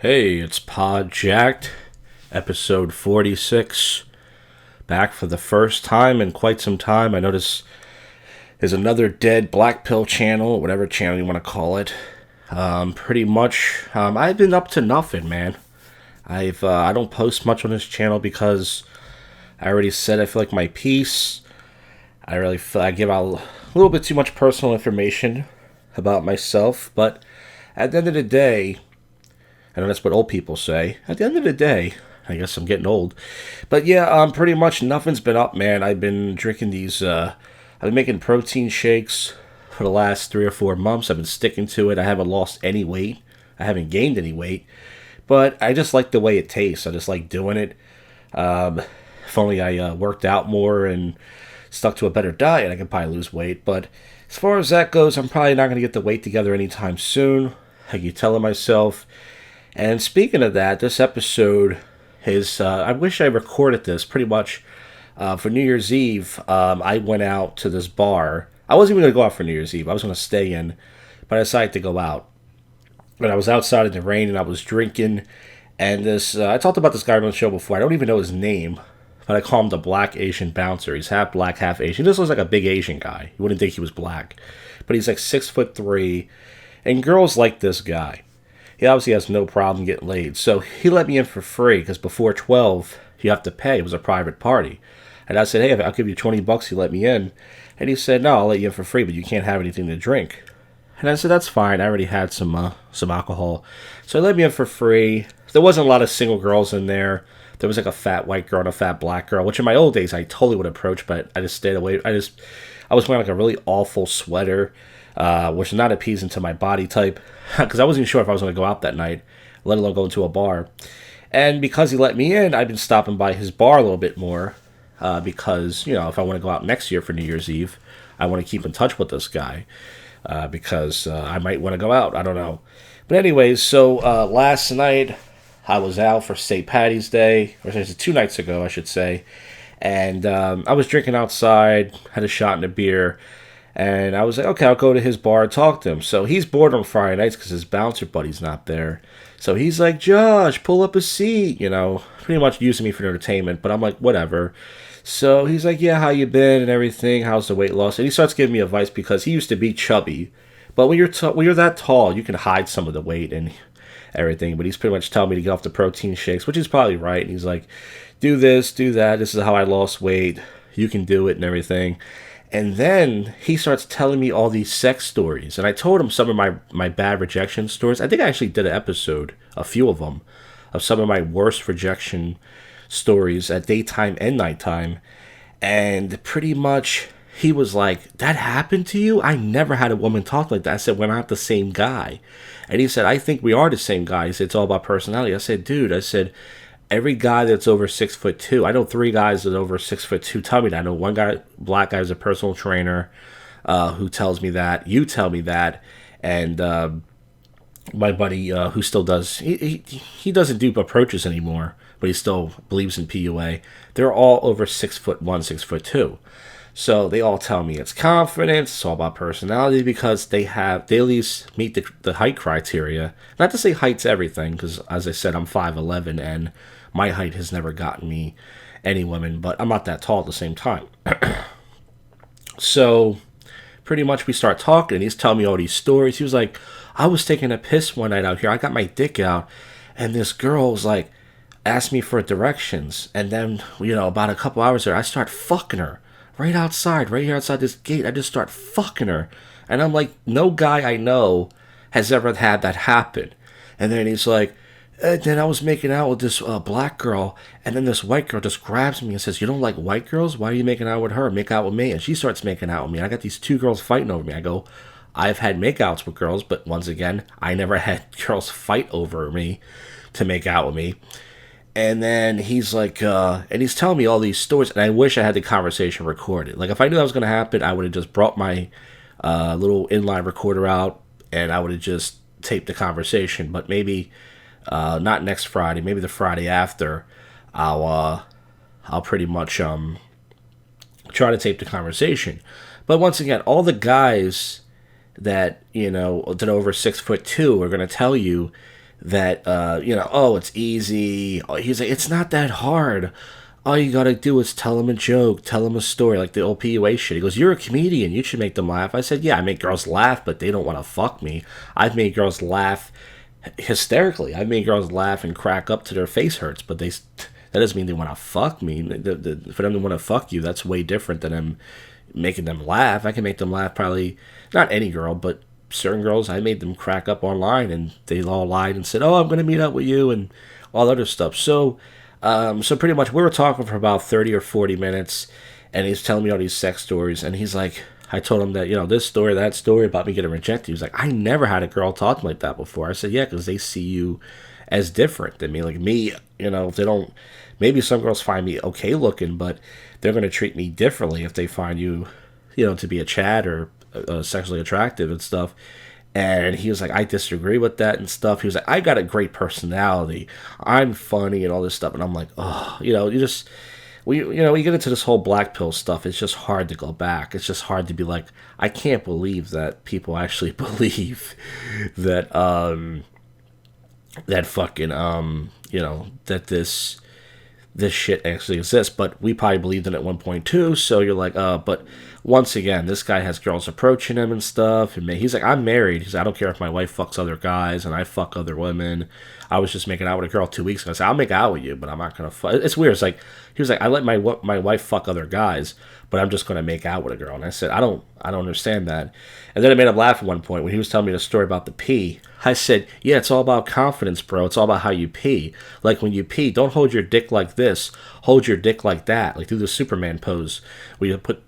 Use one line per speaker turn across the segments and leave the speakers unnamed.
Hey, it's Pod Jak'd, episode 46. Back for the first time in quite some time. I notice there's another dead black pill channel, whatever channel you want to call it. Pretty much, I've been up to nothing, man. I don't post much on this channel because I already said I feel like my piece. I really feel I give out a little bit too much personal information about myself, but at the end of the day, I know that's what old people say. At the end of the day, I guess I'm getting old. But yeah, pretty much nothing's been up, man. I've been drinking I've been making protein shakes for the last 3 or 4 months. I've been sticking to it. I haven't lost any weight. I haven't gained any weight. But I just like the way it tastes. I just like doing it. If only I worked out more and stuck to a better diet, I could probably lose weight. But as far as that goes, I'm probably not going to get the weight together anytime soon. I keep telling myself. And speaking of that, this episode is, I wish I recorded this pretty much for New Year's Eve. I went out to this bar. I wasn't even going to go out for New Year's Eve. I was going to stay in, but I decided to go out. But I was outside in the rain and I was drinking. And I talked about this guy on the show before. I don't even know his name, but I call him the Black Asian Bouncer. He's half black, half Asian. He just looks like a big Asian guy. You wouldn't think he was black. But he's like 6'3", and girls like this guy. He obviously has no problem getting laid. So he let me in for free because before 12, you have to pay. It was a private party. And I said, hey, I'll give you $20, you let me in. And he said, no, I'll let you in for free, but you can't have anything to drink. And I said, that's fine. I already had some alcohol. So he let me in for free. There wasn't a lot of single girls in there. There was like a fat white girl and a fat black girl, which in my old days I totally would approach, but I just stayed away. I was wearing like a really awful sweater, which is not appeasing to my body type, because I wasn't even sure if I was going to go out that night, let alone go into a bar. And because he let me in, I've been stopping by his bar a little bit more, because, if I want to go out next year for New Year's Eve, I want to keep in touch with this guy, because I might want to go out. I don't know. But anyways, so last night I was out for St. Patty's Day, or 2 nights ago, I should say, and I was drinking outside, had a shot and a beer. And I was like, okay, I'll go to his bar and talk to him. So he's bored on Friday nights because his bouncer buddy's not there. So he's like, Josh, pull up a seat, pretty much using me for entertainment. But I'm like, whatever. So he's like, yeah, how you been and everything? How's the weight loss? And he starts giving me advice because he used to be chubby. But when you're that tall, you can hide some of the weight and everything. But he's pretty much telling me to get off the protein shakes, which is probably right. And he's like, do this, do that. This is how I lost weight. You can do it and everything. And then he starts telling me all these sex stories. And I told him some of my bad rejection stories. I think I actually did an episode, a few of them, of some of my worst rejection stories at daytime and nighttime. And pretty much he was like, that happened to you? I never had a woman talk like that. I said, we're not the same guy. And he said, I think we are the same guy. He said, it's all about personality. I said, dude, every guy that's over 6'2", I know 3 guys that are over 6'2" tell me that. I know one guy, black guy, is a personal trainer who tells me that. You tell me that, and my buddy who still does. He doesn't do approaches anymore, but he still believes in PUA. They're all over 6'1", 6'2". So they all tell me it's confidence, it's all about personality, because they at least meet the height criteria. Not to say height's everything, because as I said, I'm 5'11", and my height has never gotten me any women, but I'm not that tall at the same time. So pretty much we start talking, and he's telling me all these stories. He was like, I was taking a piss one night out here. I got my dick out, and this girl was like, asked me for directions. And then, about a couple hours there, I start fucking her. Right here outside this gate, I just start fucking her. And I'm like, no guy I know has ever had that happen. And then he's like, then I was making out with this black girl, and then this white girl just grabs me and says, you don't like white girls? Why are you making out with her? Make out with me. And she starts making out with me. And I got these 2 girls fighting over me. I go, I've had makeouts with girls, but once again, I never had girls fight over me to make out with me. And then he's like, and he's telling me all these stories, and I wish I had the conversation recorded. Like, if I knew that was going to happen, I would have just brought my little inline recorder out, and I would have just taped the conversation. But maybe not next Friday, maybe the Friday after, I'll pretty much try to tape the conversation. But once again, all the guys that, that are over 6'2" are going to tell you that oh, it's easy. Oh, he's like, it's not that hard. All you gotta do is tell him a joke, tell him a story, like the old PUA shit. He goes, "You're a comedian, you should make them laugh." I said, "Yeah, I make girls laugh, but they don't want to fuck me. I've made girls laugh hysterically. I've made girls laugh and crack up to their face hurts, but that doesn't mean they want to fuck me. For them to want to fuck you, that's way different than them making them laugh. I can make them laugh, probably not any girl, but certain girls. I made them crack up online, and they all lied and said, "Oh, I'm gonna meet up with you," and all other stuff. So pretty much we were talking for about 30 or 40 minutes, and he's telling me all these sex stories, and he's like, I told him that, this story, that story about me getting rejected. He was like, I never had a girl talk to me like that before. I said, yeah, because they see you as different than me. Like me, if they don't, maybe some girls find me okay looking, but they're going to treat me differently if they find you, to be a Chad or sexually attractive and stuff. And he was like, I disagree with that and stuff. He was like, I got a great personality. I'm funny and all this stuff. And I'm like, oh, you just, we get into this whole black pill stuff. It's just hard to go back. It's just hard to be like, I can't believe that people actually believe that, that fucking, that this shit actually exists. But we probably believed in it at one point too. So you're like, but once again, this guy has girls approaching him and stuff. And he's like, I'm married. He's like, I don't care if my wife fucks other guys and I fuck other women. I was just making out with a girl 2 weeks ago. I said, I'll make out with you, but I'm not going to fuck. It's weird. It's like, he was like, I let my wife fuck other guys, but I'm just going to make out with a girl. And I said, I don't understand that. And then it made him laugh at one point when he was telling me the story about the pee. I said, yeah, it's all about confidence, bro. It's all about how you pee. Like when you pee, don't hold your dick like this. Hold your dick like that. Like do the Superman pose when you put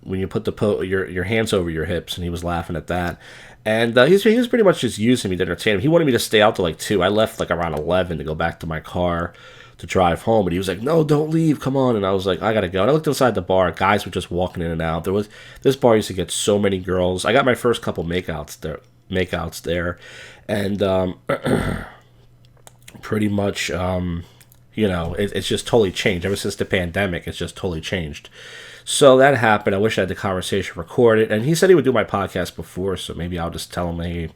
your hands over your hips. And he was laughing at that. And he was pretty much just using me to entertain him. He wanted me to stay out till like 2. I left like around 11 to go back to my car to drive home. And he was like, no, don't leave. Come on. And I was like, I got to go. And I looked inside the bar. Guys were just walking in and out. This bar used to get so many girls. I got my first couple makeouts there. And pretty much, it's just totally changed. Ever since the pandemic, it's just totally changed. So that happened. I wish I had the conversation recorded. And he said he would do my podcast before, so maybe I'll just tell him, hey,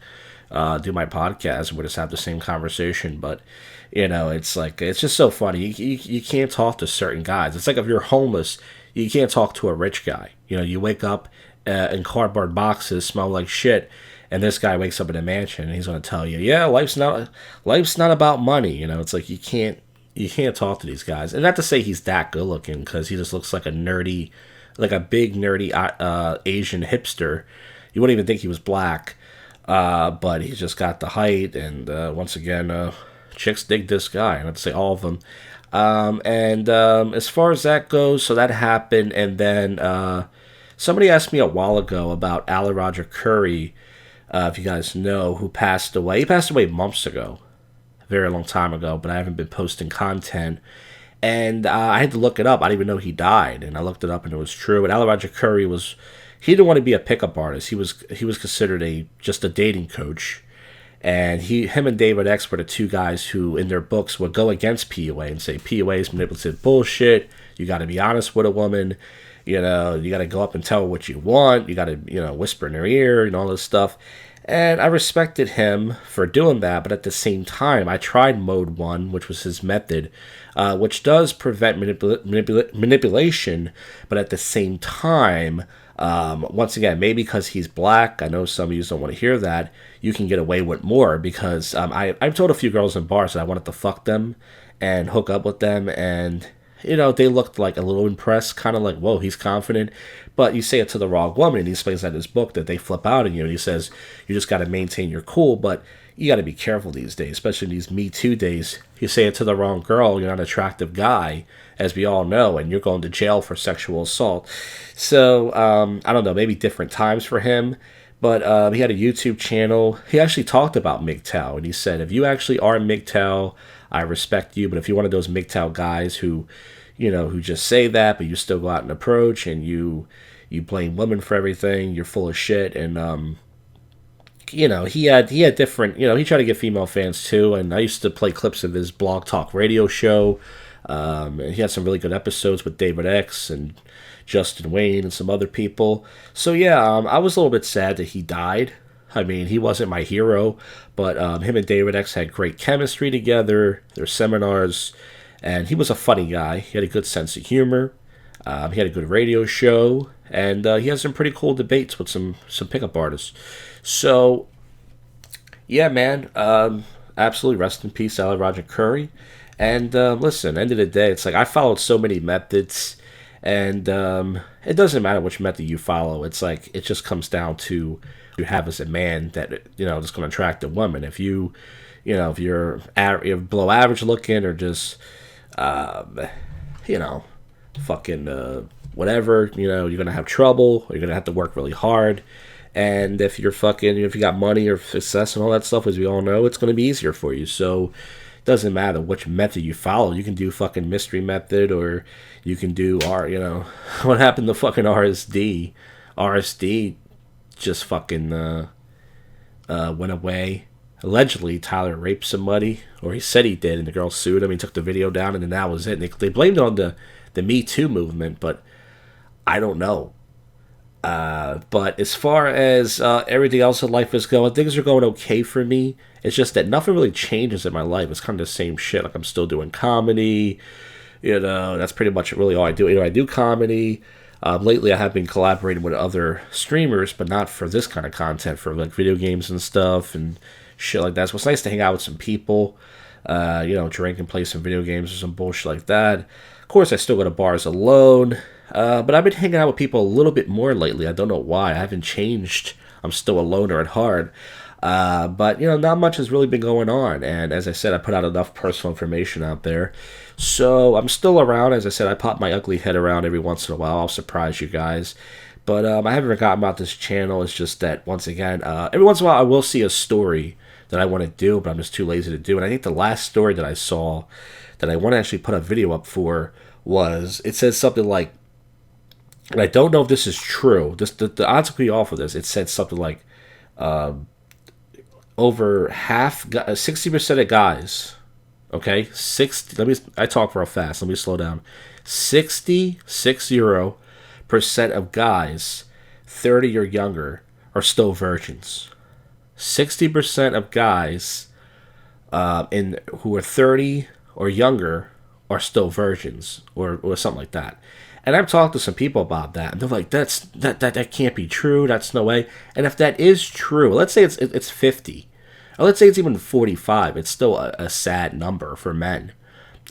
do my podcast, and we'll just have the same conversation. But, it's like, it's just so funny. You can't talk to certain guys. It's like if you're homeless, you can't talk to a rich guy. You wake up in cardboard boxes, smell like shit, and this guy wakes up in a mansion, and he's going to tell you, yeah, life's not about money. It's like you can't talk to these guys. And not to say he's that good looking, because he just looks like a big nerdy Asian hipster. You wouldn't even think he was black, but he's just got the height. And once again, chicks dig this guy. And I'd say all of them. As far as that goes, so that happened. And then somebody asked me a while ago about Alan Roger Curry, if you guys know, who passed away. He passed away months ago. Very long time ago, but I haven't been posting content. And I had to look it up. I didn't even know he died. And I looked it up, and it was true. And Alan Roger Curry he didn't want to be a pickup artist. He was considered just a dating coach. And him and David X were the two guys who, in their books, would go against PUA and say PUA is manipulative bullshit. You got to be honest with a woman. You got to go up and tell her what you want. You got to, whisper in her ear and all this stuff. And I respected him for doing that, but at the same time, I tried Mode 1, which was his method, which does prevent manipulation, but at the same time, once again, maybe because he's black, I know some of you don't want to hear that, you can get away with more, because I've told a few girls in bars that I wanted to fuck them and hook up with them, and they looked like a little impressed, kind of like, whoa, he's confident. But you say it to the wrong woman, and he explains that in his book that they flip out on you. And he says, you just got to maintain your cool, but you got to be careful these days, especially in these Me Too days. You say it to the wrong girl, you're not an attractive guy, as we all know, and you're going to jail for sexual assault. So, I don't know, maybe different times for him. But he had a YouTube channel. He actually talked about MGTOW, and he said, if you actually are MGTOW, I respect you, but if you're one of those MGTOW guys who just say that, but you still go out and approach, and you blame women for everything, you're full of shit. And he had different, he tried to get female fans too. And I used to play clips of his blog talk radio show. And he had some really good episodes with David X and Justin Wayne and some other people. So yeah, I was a little bit sad that he died. I mean, he wasn't my hero, but him and David X had great chemistry together, their seminars, and he was a funny guy. He had a good sense of humor. He had a good radio show, and he had some pretty cool debates with some pickup artists. So, yeah, man, absolutely rest in peace, Ally Roger Curry. And listen, end of the day, it's like I followed so many methods, and it doesn't matter which method you follow. It's like it just comes down to you have as a man that that's going to attract a woman. If if you're below average looking or just you know fucking whatever, you're going to have trouble. Or you're going to have to work really hard. And if if you got money or success and all that stuff, as we all know, it's going to be easier for you. So it doesn't matter which method you follow. You can do fucking mystery method, or you can do what happened to fucking RSD. RSD just fucking went away. Allegedly, Tyler raped somebody, or he said he did, and the girl sued him. He took the video down, and then that was it. And they blamed it on the Me Too movement, but I don't know. But as far as everything else in life is going, things are going okay for me. It's just that nothing really changes in my life. It's kind of the same shit. Like I'm still doing comedy. That's pretty much really all I do. I do comedy. Lately, I have been collaborating with other streamers, but not for this kind of content, for like video games and stuff and shit like that. So it's nice to hang out with some people, drink and play some video games or some bullshit like that. Of course, I still go to bars alone. But I've been hanging out with people a little bit more lately. I don't know why. I haven't changed. I'm still a loner at heart. But, not much has really been going on. And as I said, I put out enough personal information out there. So I'm still around. As I said, I pop my ugly head around every once in a while. I'll surprise you guys. But I haven't forgotten about this channel. It's just that, once again, every once in a while I will see a story that I want to do, but I'm just too lazy to do. And I think the last story that I saw that I want to actually put a video up for it says something like, and I don't know if this is true. The odds could be off of this. It said something like over 60% of guys. Okay, 60. I talk real fast. Let me slow down. 60% of guys 30 or younger are still virgins. 60% of guys who are 30 or younger are still virgins, or something like that. And I've talked to some people about that, and they're like, that can't be true. That's no way. And if that is true, let's say it's 50, or let's say it's even 45, it's still a sad number for men.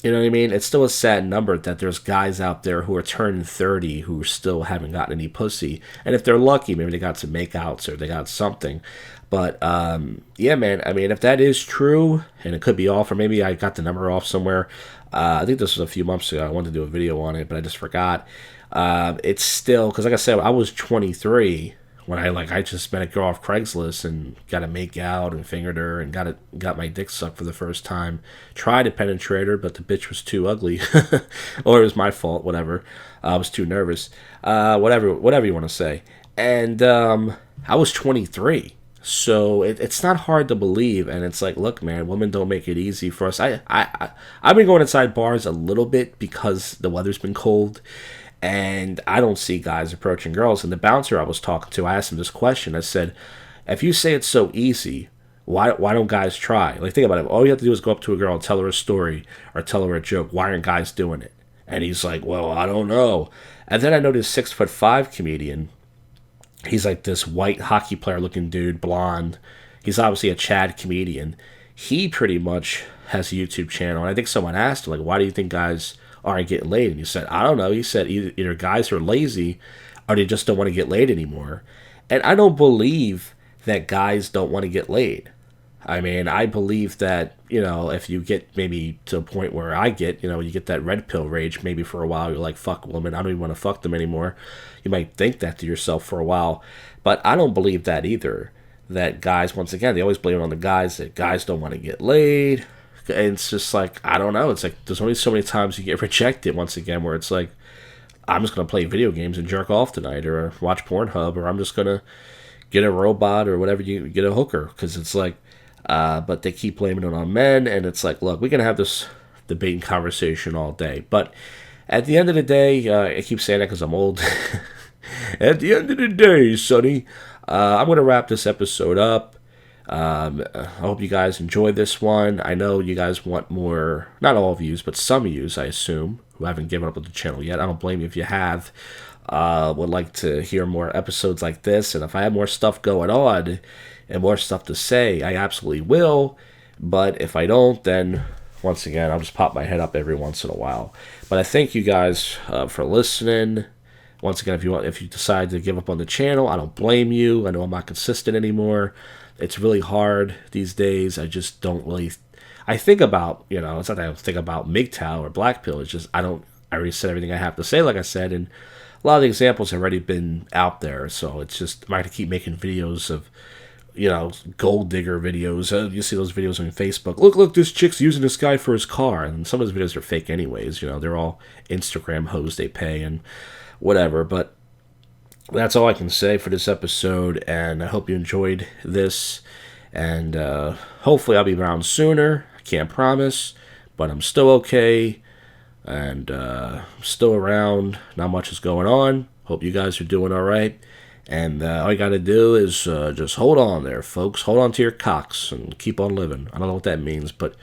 You know what I mean? It's still a sad number that there's guys out there who are turning 30 who still haven't gotten any pussy. And if they're lucky, maybe they got some makeouts or they got something. But, yeah, man, I mean, if that is true, and it could be off, or maybe I got the number off somewhere. I think this was a few months ago. I wanted to do a video on it, but I just forgot. It's still, because like I said, I was 23 when I just met a girl off Craigslist and got to make out and fingered her and got my dick sucked for the first time. Tried to penetrate her, but the bitch was too ugly, or it was my fault. Whatever. I was too nervous. Whatever you want to say. And I was 23. So it's not hard to believe, and it's like, look, man, women don't make it easy for us. I've been going inside bars a little bit because the weather's been cold, and I don't see guys approaching girls. And the bouncer I was talking to, I asked him this question. I said, if you say it's so easy, why don't guys try? Like, think about it. All you have to do is go up to a girl and tell her a story or tell her a joke. Why aren't guys doing it? And he's like, well, I don't know. And then I noticed 6'5" comedian. He's like this white hockey player looking dude, blonde. He's obviously a Chad comedian. He pretty much has a YouTube channel. And I think someone asked him, like, why do you think guys aren't getting laid? And he said, I don't know. He said either guys are lazy or they just don't want to get laid anymore. And I don't believe that guys don't want to get laid. I mean, I believe that, if you get maybe to a point where I get, you get that red pill rage, maybe for a while, you're like, fuck women, I don't even want to fuck them anymore. You might think that to yourself for a while. But I don't believe that either. That guys, once again, they always blame it on the guys, that guys don't want to get laid. And it's just like, I don't know. It's like, there's only so many times you get rejected, once again, where it's like, I'm just going to play video games and jerk off tonight, or watch Pornhub, or I'm just going to get a robot, or whatever, you get a hooker. Because it's like, but they keep blaming it on men, and it's like, look, we can have this debate and conversation all day. But at the end of the day, I keep saying that because I'm old. At the end of the day, Sonny, I'm going to wrap this episode up. I hope you guys enjoyed this one. I know you guys want more, not all of you, but some of you, I assume, who haven't given up with the channel yet. I don't blame you if you have. Would like to hear more episodes like this, and if I have more stuff going on and more stuff to say, I absolutely will. But if I don't, then once again, I'll just pop my head up every once in a while. But I thank you guys for listening. Once again, if you decide to give up on the channel, I don't blame you. I know I'm not consistent anymore. It's really hard these days. I just don't really. I think about, it's not that I don't think about MGTOW or Black Pill. It's just I already said everything I have to say, like I said, and a lot of the examples have already been out there. So it's just I'm not gonna keep making videos of, gold digger videos. You see those videos on Facebook. Look, this chick's using this guy for his car. And some of those videos are fake anyways. They're all Instagram hoes they pay and whatever. But that's all I can say for this episode. And I hope you enjoyed this. And hopefully I'll be around sooner. I can't promise. But I'm still okay. And I'm still around. Not much is going on. Hope you guys are doing all right. And all you got to do is just hold on there, folks. Hold on to your cocks and keep on living. I don't know what that means, but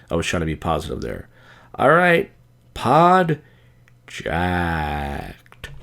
I was trying to be positive there. All right. Pod Jack.